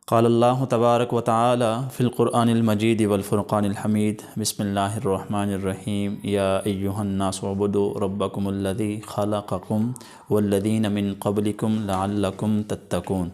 قال اللہ تبارک و تعالی فی القرآن المجید والفرقان الحمید بسم اللہ الرحمن الرحیم یا ایہا الناس اعبدوا ربکم الذی خلقکم والذین من قبلکم لعلکم تتقون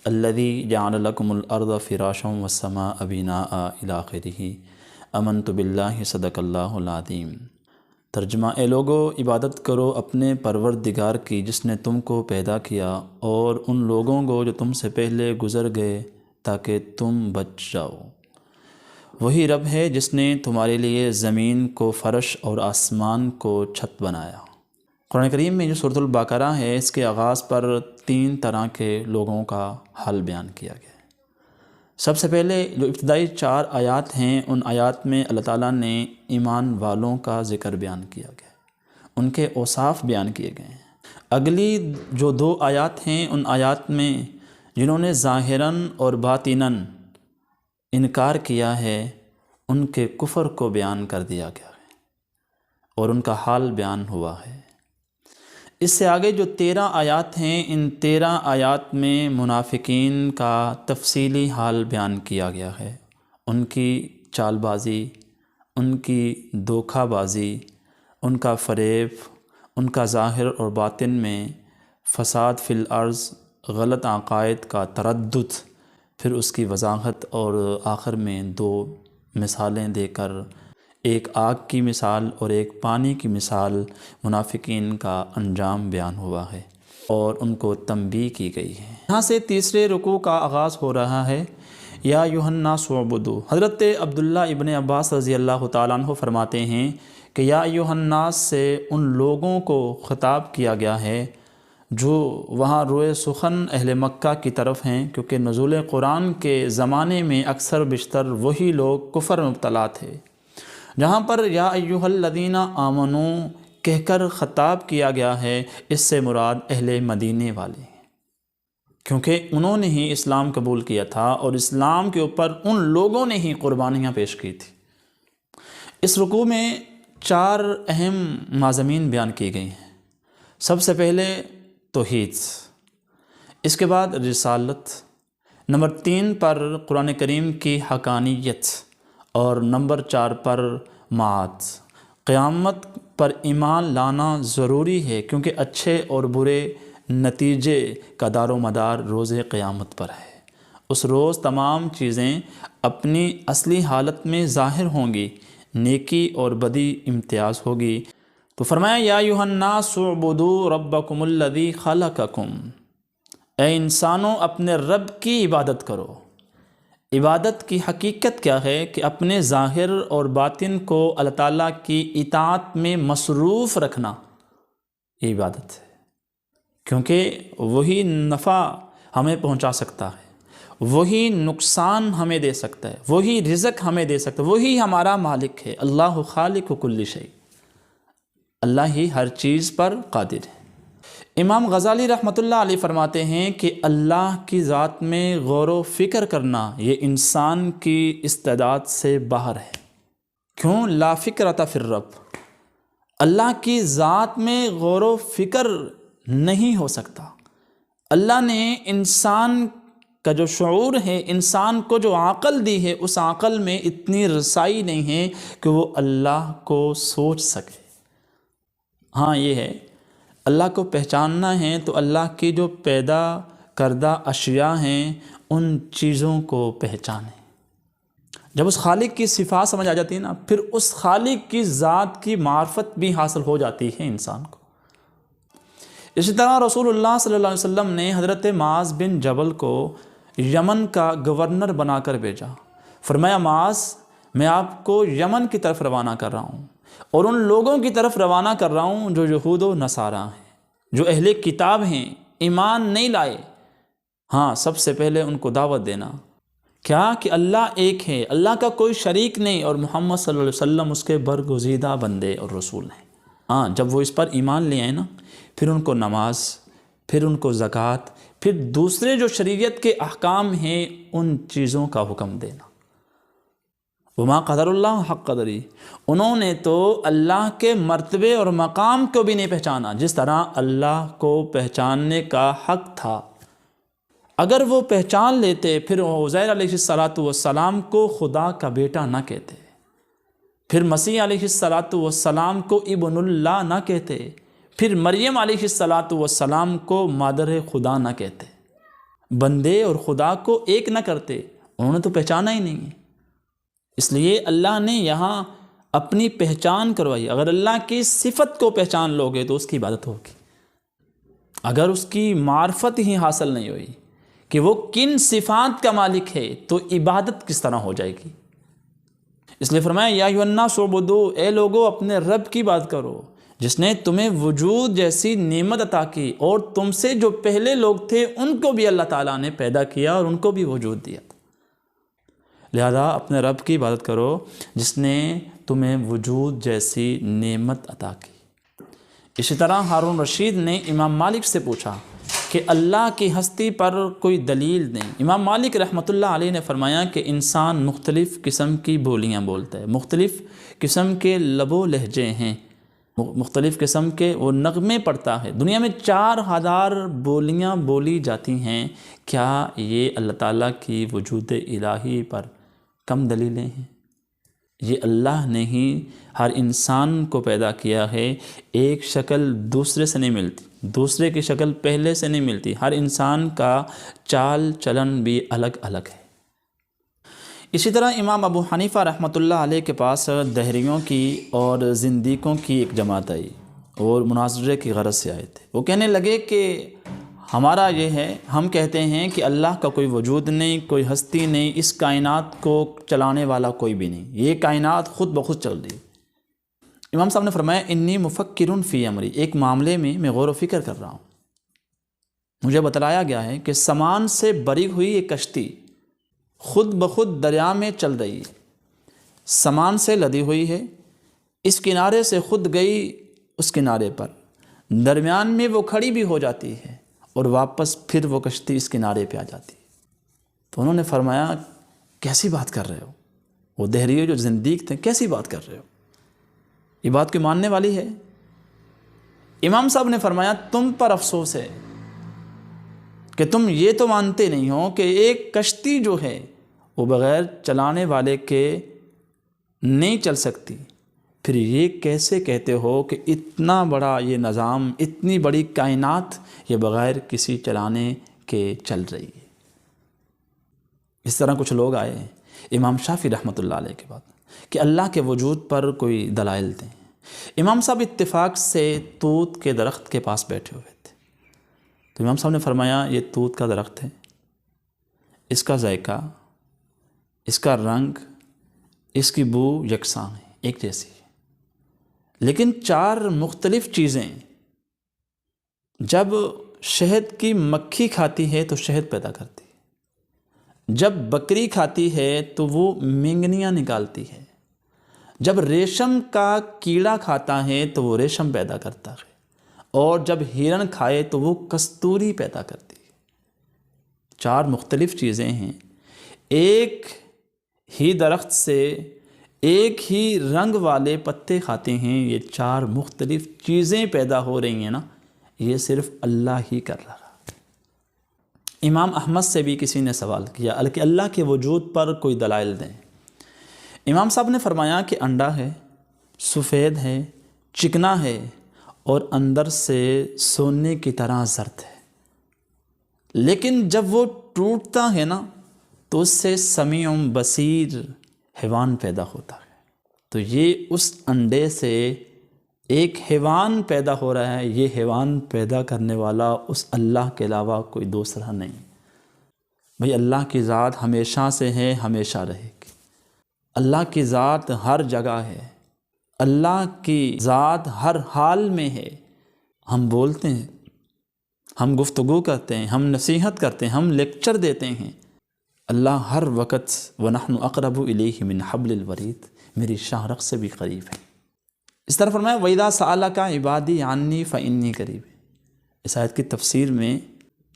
الذی جعل لکم الارض فراشا والسماء بناء الی آخرہ آمنت باللہ صدق اللہ العظیم۔ ترجمہ: اے لوگو، عبادت کرو اپنے پروردگار کی جس نے تم کو پیدا کیا اور ان لوگوں کو جو تم سے پہلے گزر گئے تاکہ تم بچ جاؤ۔ وہی رب ہے جس نے تمہارے لیے زمین کو فرش اور آسمان کو چھت بنایا۔ قرآن کریم میں جو سورۃ البقرہ ہے، اس کے آغاز پر 3 طرح کے لوگوں کا حال بیان کیا گیا ہے۔ سب سے پہلے جو ابتدائی 4 آیات ہیں، ان آیات میں اللہ تعالیٰ نے ایمان والوں کا ذکر بیان کیا گیا ہے، ان کے اوصاف بیان کیے گئے ہیں۔ اگلی جو 2 آیات ہیں، ان آیات میں جنہوں نے ظاہراً اور باطناً انکار کیا ہے، ان کے کفر کو بیان کر دیا گیا ہے اور ان کا حال بیان ہوا ہے۔ اس سے آگے جو 13 آیات ہیں، ان 13 آیات میں منافقین کا تفصیلی حال بیان کیا گیا ہے، ان کی چال بازی، ان کی دھوکہ بازی، ان کا فریب، ان کا ظاہر اور باطن میں فساد فی الارض، غلط عقائد کا تردد، پھر اس کی وضاحت، اور آخر میں 2 مثالیں دے کر، ایک آگ کی مثال اور ایک پانی کی مثال، منافقین کا انجام بیان ہوا ہے اور ان کو تنبیہ کی گئی ہے۔ یہاں سے تیسرے رکوع کا آغاز ہو رہا ہے، یا ایھا الناس اعبدوا۔ حضرت عبداللہ ابن عباس رضی اللہ تعالیٰ عنہ فرماتے ہیں کہ یا ایھا الناس سے ان لوگوں کو خطاب کیا گیا ہے جو وہاں روئے سخن اہل مکہ کی طرف ہیں، کیونکہ نزول قرآن کے زمانے میں اکثر بیشتر وہی لوگ کفر میں مبتلا تھے۔ جہاں پر یا ایھا الذین آمنوا کہہ کر خطاب کیا گیا ہے، اس سے مراد اہل مدینے والے ہیں، کیونکہ انہوں نے ہی اسلام قبول کیا تھا اور اسلام کے اوپر ان لوگوں نے ہی قربانیاں پیش کی تھی۔ اس رکوع میں 4 اہم مضامین بیان کیے گئے ہیں۔ سب سے پہلے توحید، اس کے بعد رسالت، نمبر 3 پر قرآن کریم کی حقانیت، اور نمبر 4 پر معاد۔ قیامت پر ایمان لانا ضروری ہے، کیونکہ اچھے اور برے نتیجے کا دار و مدار روز قیامت پر ہے۔ اس روز تمام چیزیں اپنی اصلی حالت میں ظاہر ہوں گی، نیکی اور بدی امتیاز ہوگی۔ تو فرمایا یا ایھا الناس اعبدوا ربکم الذی خلقکم، اے انسانوں اپنے رب کی عبادت کرو۔ عبادت کی حقیقت کیا ہے کہ اپنے ظاہر اور باطن کو اللہ تعالیٰ کی اطاعت میں مصروف رکھنا، یہ عبادت ہے، کیونکہ وہی نفع ہمیں پہنچا سکتا ہے، وہی نقصان ہمیں دے سکتا ہے، وہی رزق ہمیں دے سکتا ہے، وہی ہمارا مالک ہے۔ اللہ خالق کل شیء، اللہ ہی ہر چیز پر قادر ہے۔ امام غزالی رحمۃ اللہ علیہ فرماتے ہیں کہ اللہ کی ذات میں غور و فکر کرنا یہ انسان کی استعداد سے باہر ہے۔ کیوں؟ لا فکرۃ فی الرب، اللہ کی ذات میں غور و فکر نہیں ہو سکتا۔ اللہ نے انسان کا جو شعور ہے، انسان کو جو عقل دی ہے، اس عقل میں اتنی رسائی نہیں ہے کہ وہ اللہ کو سوچ سکے۔ ہاں یہ ہے، اللہ کو پہچاننا ہے تو اللہ کی جو پیدا کردہ اشیاء ہیں ان چیزوں کو پہچانیں۔ جب اس خالق کی صفات سمجھ آ جاتی ہے نا، پھر اس خالق کی ذات کی معرفت بھی حاصل ہو جاتی ہے انسان کو۔ اسی طرح رسول اللہ صلی اللہ علیہ وسلم نے حضرت معاذ بن جبل کو یمن کا گورنر بنا کر بھیجا۔ فرمایا معاذ، میں آپ کو یمن کی طرف روانہ کر رہا ہوں، اور ان لوگوں کی طرف روانہ کر رہا ہوں جو یہود و نصارہ ہیں، جو اہل کتاب ہیں، ایمان نہیں لائے۔ ہاں، سب سے پہلے ان کو دعوت دینا، کیا کہ اللہ ایک ہے، اللہ کا کوئی شریک نہیں، اور محمد صلی اللہ علیہ وسلم اس کے برگزیدہ بندے اور رسول ہیں۔ ہاں، جب وہ اس پر ایمان لے آئے نا، پھر ان کو نماز، پھر ان کو زکوٰۃ، پھر دوسرے جو شریعت کے احکام ہیں ان چیزوں کا حکم دینا۔ وما قدر اللہ حق قدری، انہوں نے تو اللہ کے مرتبے اور مقام کو بھی نہیں پہچانا جس طرح اللہ کو پہچاننے کا حق تھا۔ اگر وہ پہچان لیتے پھر عزیر علیہ السلام کو خدا کا بیٹا نہ کہتے، پھر مسیح علیہ السلام کو ابن اللہ نہ کہتے، پھر مریم علیہ السلام کو مادر خدا نہ کہتے، بندے اور خدا کو ایک نہ کرتے، انہوں نے تو پہچانا ہی نہیں ہے۔ اس لیے اللہ نے یہاں اپنی پہچان کروائی۔ اگر اللہ کی صفت کو پہچان لوگے تو اس کی عبادت ہوگی، اگر اس کی معرفت ہی حاصل نہیں ہوئی کہ وہ کن صفات کا مالک ہے تو عبادت کس طرح ہو جائے گی؟ اس لیے فرمایا یا ایھا الناس اعبدوا، اے لوگو اپنے رب کی بات کرو جس نے تمہیں وجود جیسی نعمت عطا کی، اور تم سے جو پہلے لوگ تھے ان کو بھی اللہ تعالیٰ نے پیدا کیا اور ان کو بھی وجود دیا۔ لہذا اپنے رب کی عبادت کرو جس نے تمہیں وجود جیسی نعمت عطا کی۔ اسی طرح ہارون رشید نے امام مالک سے پوچھا کہ اللہ کی ہستی پر کوئی دلیل دیں۔ امام مالک رحمۃ اللہ علیہ نے فرمایا کہ انسان مختلف قسم کی بولیاں بولتا ہے، مختلف قسم کے لب و لہجے ہیں، مختلف قسم کے وہ نغمے پڑھتا ہے۔ دنیا میں 4000 بولیاں بولی جاتی ہیں، کیا یہ اللہ تعالیٰ کی وجود الہی پر کم دلیلیں ہیں؟ یہ اللہ نے ہی ہر انسان کو پیدا کیا ہے، ایک شکل دوسرے سے نہیں ملتی، دوسرے کی شکل پہلے سے نہیں ملتی، ہر انسان کا چال چلن بھی الگ الگ ہے۔ اسی طرح امام ابو حنیفہ رحمۃ اللہ علیہ کے پاس دہریوں کی اور زندیقوں کی ایک جماعت آئی اور مناظرے کی غرض سے آئے تھے۔ وہ کہنے لگے کہ ہمارا یہ ہے، ہم کہتے ہیں کہ اللہ کا کوئی وجود نہیں، کوئی ہستی نہیں، اس کائنات کو چلانے والا کوئی بھی نہیں، یہ کائنات خود بخود چل رہی ہے۔ امام صاحب نے فرمایا انی مفکر فی امری، ایک معاملے میں غور و فکر کر رہا ہوں، مجھے بتلایا گیا ہے کہ سامان سے بری ہوئی ایک کشتی خود بخود دریا میں چل رہی ہے، سامان سے لدی ہوئی ہے، اس کنارے سے خود گئی اس کنارے پر، درمیان میں وہ کھڑی بھی ہو جاتی ہے اور واپس پھر وہ کشتی اس کنارے پہ آ جاتی ہے۔ تو انہوں نے فرمایا کیسی بات کر رہے ہو؟ وہ دہریے جو زندیق تھے، کیسی بات کر رہے ہو؟ یہ بات کوئی ماننے والی ہے؟ امام صاحب نے فرمایا تم پر افسوس ہے کہ تم یہ تو مانتے نہیں ہو کہ ایک کشتی جو ہے وہ بغیر چلانے والے کے نہیں چل سکتی، پھر یہ کیسے کہتے ہو کہ اتنا بڑا یہ نظام، اتنی بڑی کائنات یہ بغیر کسی چلانے کے چل رہی ہے؟ اس طرح کچھ لوگ آئے امام شافعی رحمۃ اللہ علیہ کے بعد کہ اللہ کے وجود پر کوئی دلائل دیں۔ امام صاحب اتفاق سے توت کے درخت کے پاس بیٹھے ہوئے تھے، تو امام صاحب نے فرمایا یہ توت کا درخت ہے، اس کا ذائقہ، اس کا رنگ، اس کی بو یکساں ہے، ایک جیسی ہے، لیکن 4 مختلف چیزیں جب شہد کی مکھی کھاتی ہے تو شہد پیدا کرتی ہے، جب بکری کھاتی ہے تو وہ مینگنیاں نکالتی ہے، جب ریشم کا کیڑا کھاتا ہے تو وہ ریشم پیدا کرتا ہے، اور جب ہرن کھائے تو وہ کستوری پیدا کرتی ہے۔ 4 مختلف چیزیں ہیں، ایک ہی درخت سے ایک ہی رنگ والے پتے کھاتے ہیں، یہ 4 مختلف چیزیں پیدا ہو رہی ہیں نا، یہ صرف اللہ ہی کر رہا۔ امام احمد سے بھی کسی نے سوال کیا کہ اللہ کے وجود پر کوئی دلائل دیں۔ امام صاحب نے فرمایا کہ انڈا ہے، سفید ہے، چکنا ہے، اور اندر سے سونے کی طرح زرد ہے، لیکن جب وہ ٹوٹتا ہے نا تو اس سے سمیع بصیر حیوان پیدا ہوتا ہے۔ تو یہ اس انڈے سے ایک حیوان پیدا ہو رہا ہے، یہ حیوان پیدا کرنے والا اس اللہ کے علاوہ کوئی دوسرا نہیں۔ بھئی اللہ کی ذات ہمیشہ سے ہے، ہمیشہ رہے گی، اللہ کی ذات ہر جگہ ہے، اللہ کی ذات ہر حال میں ہے۔ ہم بولتے ہیں، ہم گفتگو کرتے ہیں، ہم نصیحت کرتے ہیں، ہم لیکچر دیتے ہیں، اللہ ہر وقت وَنَحْنُ أَقْرَبُ إِلَيْهِ مِنْ حَبْلِ الْوَرِيدِ، میری شاہ رگ سے بھی قریب ہے۔ اس طرح فرمایا وَإِذَا سَأَلَكَ عِبَادِي عَنِّي فَإِنِّي قَرِيبٌ۔ اس آیت کی تفسیر میں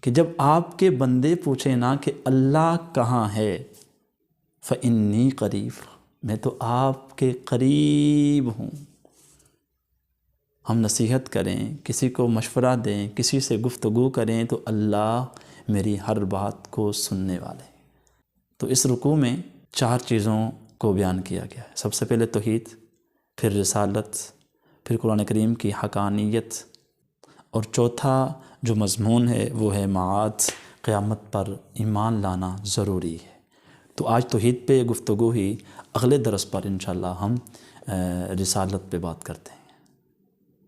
کہ جب آپ کے بندے پوچھیں نا کہ اللہ کہاں ہے، فَإِنِّي قَرِيبٌ، میں تو آپ کے قریب ہوں۔ ہم نصیحت کریں، کسی کو مشورہ دیں، کسی سے گفتگو کریں تو اللہ میری ہر بات کو سننے والے۔ تو اس رکوع میں 4 چیزوں کو بیان کیا گیا ہے۔ سب سے پہلے توحید، پھر رسالت، پھر قرآن کریم کی حقانیت، اور چوتھا جو مضمون ہے وہ ہے معاد، قیامت پر ایمان لانا ضروری ہے۔ تو آج توحید پہ گفتگو ہی، اگلے درس پر انشاءاللہ ہم رسالت پہ بات کرتے ہیں۔